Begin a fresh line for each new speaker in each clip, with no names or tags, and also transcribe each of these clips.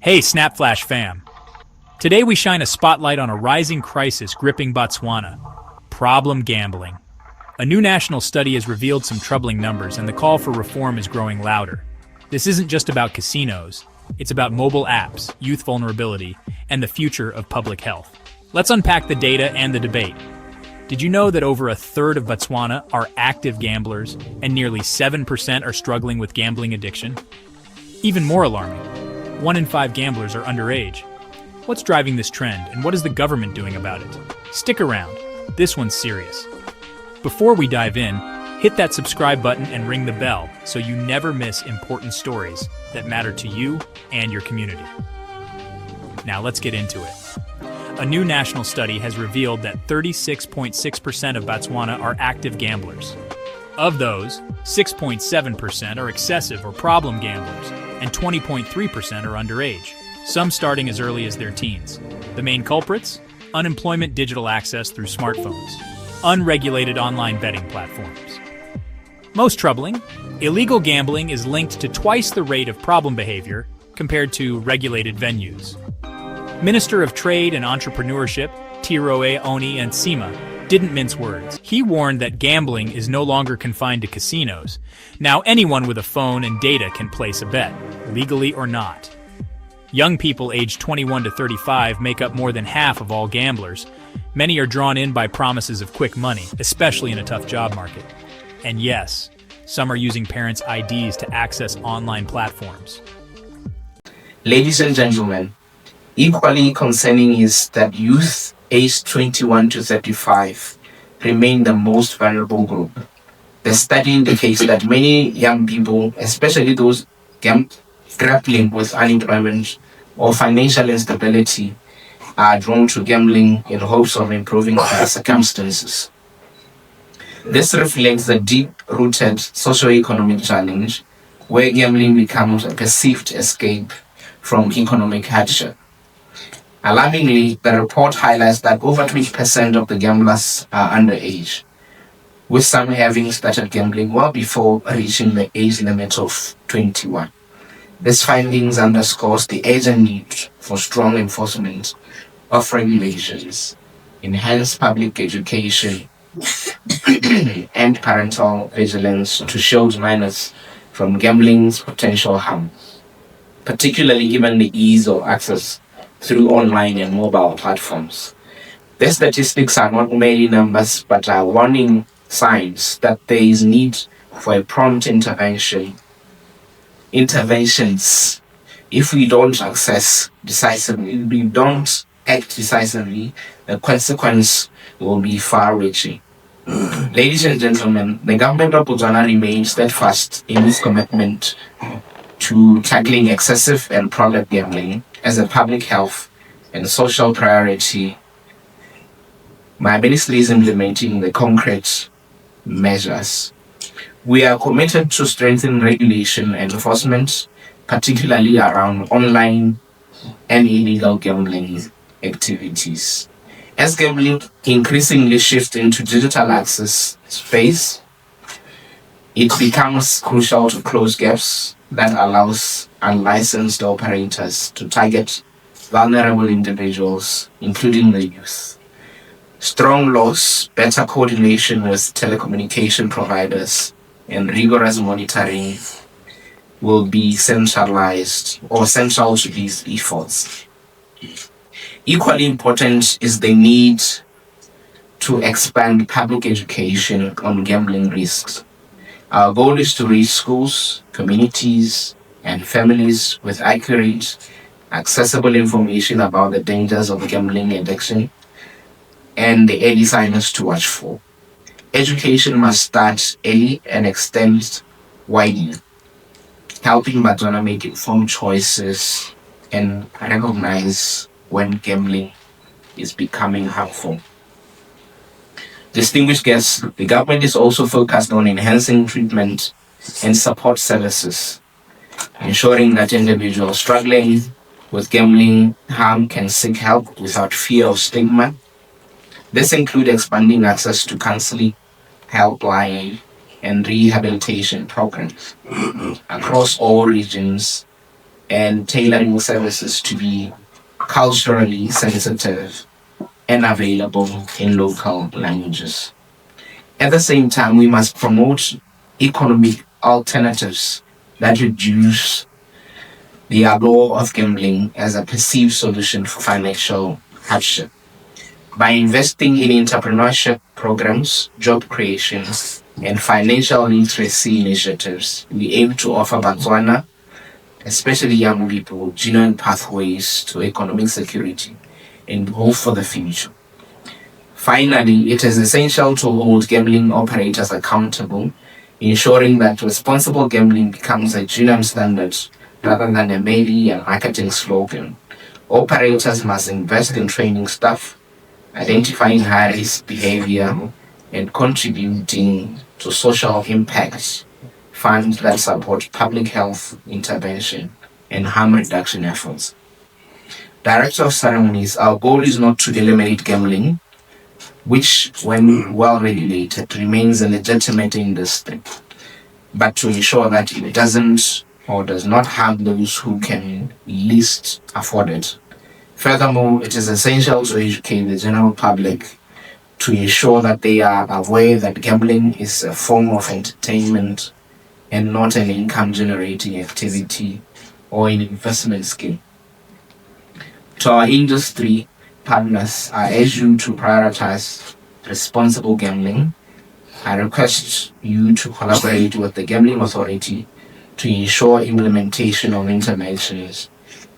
Hey, Snapflash fam. Today we shine a spotlight on a rising crisis gripping Botswana: problem gambling. A new national study has revealed some troubling numbers, and the call for reform is growing louder. This isn't just about casinos, it's about mobile apps, youth vulnerability, and the future of public health. Let's unpack the data and the debate. Did you know that over a third of Botswana are active gamblers, and nearly 7% are struggling with gambling addiction? Even more alarming, 1 in 5 gamblers are underage. What's driving this trend, and what is the government doing about it? Stick around, this one's serious. Before we dive in, hit that subscribe button and ring the bell so you never miss important stories that matter to you and your community. Now let's get into it. A new national study has revealed that 36.6% of Botswana are active gamblers. Of those, 6.7% are excessive or problem gamblers, and 20.3% are underage, some starting as early as their teens. The main culprits? Unemployment, digital access through smartphones, unregulated online betting platforms. Most troubling, illegal gambling is linked to twice the rate of problem behavior compared to regulated venues. Minister of Trade and Entrepreneurship, Tiroe Oni and Sima, didn't mince words. He warned that gambling is no longer confined to casinos. Now anyone with a phone and data can place a bet, legally or not. Young people aged 21 to 35 make up more than half of all gamblers. Many are drawn in by promises of quick money, especially in a tough job market. And yes, some are using parents' IDs to access online platforms.
Ladies and gentlemen, equally concerning is that youth aged 21 to 35 remain the most vulnerable group. The study indicates that many young people, especially those grappling with unemployment or financial instability, are drawn to gambling in hopes of improving their circumstances. This reflects the deep-rooted socio-economic challenge where gambling becomes a perceived escape from economic hardship. Alarmingly, the report highlights that over 20% of the gamblers are underage, with some having started gambling well before reaching the age limit of 21. These findings underscores the urgent need for strong enforcement of regulations, enhanced public education, and parental vigilance to shield minors from gambling's potential harm, particularly given the ease of access through online and mobile platforms. The statistics are not merely numbers, but are warning signs that there is need for a prompt interventions. If we don't act decisively, the consequence will be far-reaching. Ladies and gentlemen, the government of Botswana remains steadfast in its commitment to tackling excessive and product gambling as a public health and social priority. My ministry is implementing the concrete measures. We are committed to strengthen regulation and enforcement, particularly around online and illegal gambling activities. As gambling increasingly shifts into digital access space, it becomes crucial to close gaps that allows unlicensed operators to target vulnerable individuals, including the youth. Strong laws, better coordination with telecommunication providers, and rigorous monitoring will be central to these efforts. Equally important is the need to expand public education on gambling risks. Our goal is to reach schools, communities, and families with accurate, accessible information about the dangers of gambling addiction and the early signs to watch for. Education must start early and extend widely, helping Batswana make informed choices and recognize when gambling is becoming harmful. Distinguished guests, the government is also focused on enhancing treatment and support services, ensuring that individuals struggling with gambling harm can seek help without fear of stigma. This includes expanding access to counseling, helpline, and rehabilitation programs across all regions and tailoring services to be culturally sensitive and available in local languages. At the same time, we must promote economic alternatives that reduce the allure of gambling as a perceived solution for financial hardship. By investing in entrepreneurship programs, job creation, and financial literacy initiatives, we aim to offer Batswana, especially young people, genuine pathways to economic security and hope for the future. Finally, it is essential to hold gambling operators accountable, ensuring that responsible gambling becomes a genuine standard rather than a merely a marketing slogan. Operators must invest in training staff, identifying high-risk behavior, and contributing to social impact funds that support public health intervention and harm reduction efforts. Director of Ceremonies, our goal is not to eliminate gambling, which, when well regulated, remains a legitimate industry, but to ensure that it doesn't or does not harm those who can least afford it. Furthermore, it is essential to educate the general public to ensure that they are aware that gambling is a form of entertainment and not an income generating activity or an investment scheme. To our industry partners, I urge you to prioritize responsible gambling. I request you to collaborate with the Gambling Authority to ensure implementation of interventions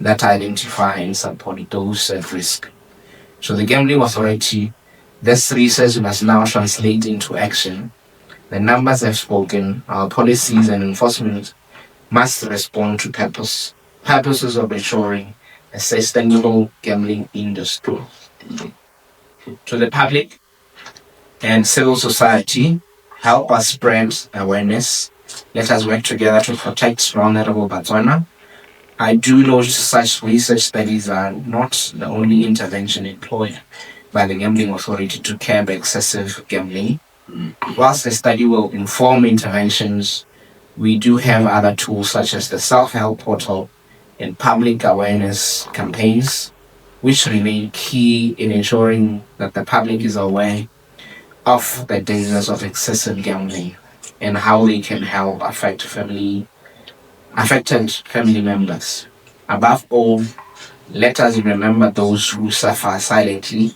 that identify and support those at risk. So the Gambling Authority, this research must now translate into action. The numbers have spoken. Our policies and enforcement must respond to purposes of ensuring a sustainable gambling industry. To the public and civil society, help us spread awareness. Let us work together to protect vulnerable Batswana. I do know such research studies are not the only intervention employed by the Gambling Authority to curb excessive gambling. Whilst the study will inform interventions, we do have other tools such as the self-help portal and public awareness campaigns, which remain key in ensuring that the public is aware of the dangers of excessive gambling and how they can help affected family members. Above all, let us remember those who suffer silently.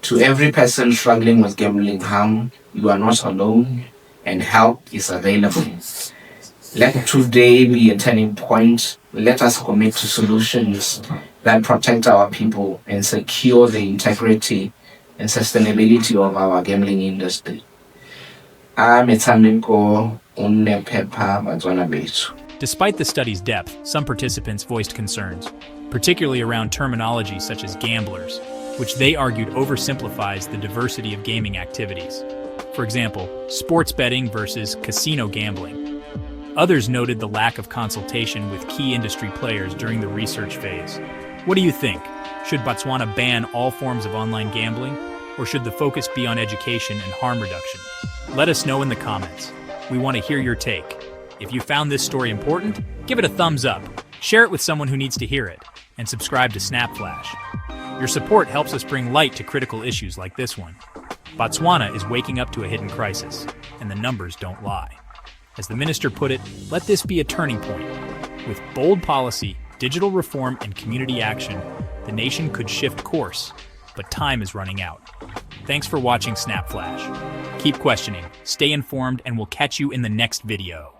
To every person struggling with gambling harm, you are not alone and help is available. Let today be a turning point. Let us commit to solutions that protect our people and secure the integrity and sustainability of our gambling industry.
Despite the study's depth, some participants voiced concerns, particularly around terminology such as gamblers, which they argued oversimplifies the diversity of gaming activities. For example, sports betting versus casino gambling. Others noted the lack of consultation with key industry players during the research phase. What do you think? Should Botswana ban all forms of online gambling, or should the focus be on education and harm reduction? Let us know in the comments. We want to hear your take. If you found this story important, give it a thumbs up, share it with someone who needs to hear it, and subscribe to Snap Flash. Your support helps us bring light to critical issues like this one. Botswana is waking up to a hidden crisis, and the numbers don't lie. As the minister put it, let this be a turning point. With bold policy, digital reform, and community action, the nation could shift course, but time is running out. Thanks for watching Snap Flash. Keep questioning, stay informed, and we'll catch you in the next video.